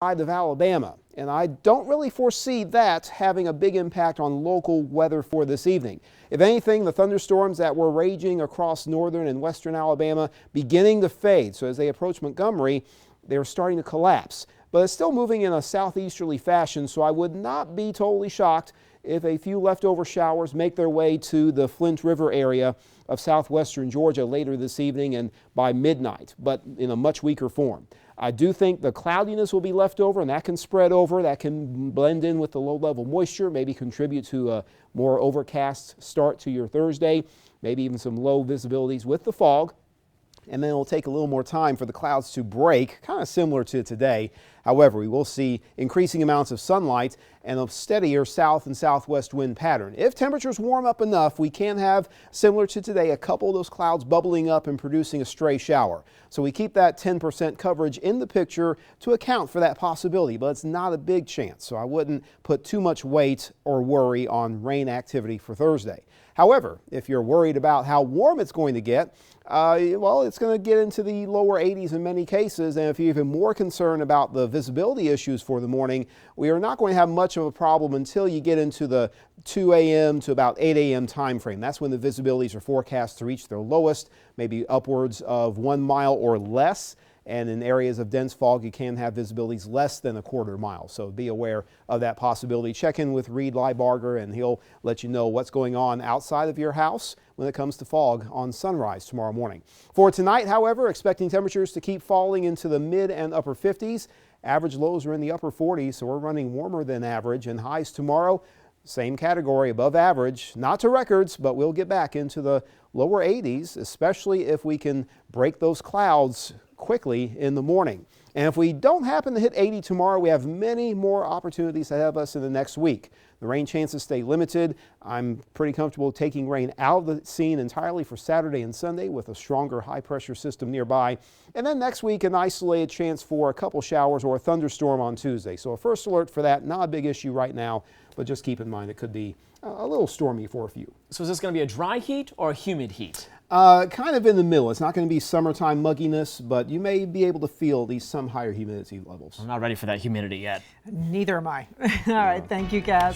side of Alabama, and I don't really foresee that having a big impact on local weather for this evening. If anything, the thunderstorms that were raging across northern and western Alabama beginning to fade. So as they approach Montgomery, they're starting to collapse. But it's still moving in a southeasterly fashion, so I would not be totally shocked if a few leftover showers make their way to the Flint River area of southwestern Georgia later this evening and by midnight, but in a much weaker form. I do think the cloudiness will be left over, and that can spread over. That can blend in with the low-level moisture, maybe contribute to a more overcast start to your Thursday, maybe even some low visibilities with the fog. And then it'll take a little more time for the clouds to break, kind of similar to today. However, we will see increasing amounts of sunlight and a steadier south and southwest wind pattern. If temperatures warm up enough, we can have, similar to today, a couple of those clouds bubbling up and producing a stray shower. So we keep that 10% coverage in the picture to account for that possibility, but it's not a big chance. So I wouldn't put too much weight or worry on rain activity for Thursday. However, if you're worried about how warm it's going to get, well, it's going to get into the lower 80s in many cases. And if you're even more concerned about the visibility issues for the morning, we are not going to have much of a problem until you get into the 2 a.m. to about 8 a.m. time frame. That's when the visibilities are forecast to reach their lowest, maybe upwards of 1 mile or less. And in areas of dense fog, you can have visibilities less than a quarter mile. So be aware of that possibility. Check in with Reed Leibarger, and he'll let you know what's going on outside of your house when it comes to fog on sunrise tomorrow morning. For tonight, however, expecting temperatures to keep falling into the mid and upper 50s. Average lows are in the upper 40s, so we're running warmer than average. And highs tomorrow, same category, above average. Not to records, but we'll get back into the lower 80s, especially if we can break those clouds quickly in the morning. And if we don't happen to hit 80 tomorrow, we have many more opportunities ahead of us in the next week. The rain chances stay limited. I'm pretty comfortable taking rain out of the scene entirely for Saturday and Sunday with a stronger high pressure system nearby. And then next week, an isolated chance for a couple showers or a thunderstorm on Tuesday. So a first alert for that, not a big issue right now, but just keep in mind it could be a little stormy for a few. So is this going to be a dry heat or a humid heat? Kind of in the middle. It's not going to be summertime mugginess, but you may be able to feel at least some higher humidity levels. I'm not ready for that humidity yet. Neither am I. All right, thank you, Cass.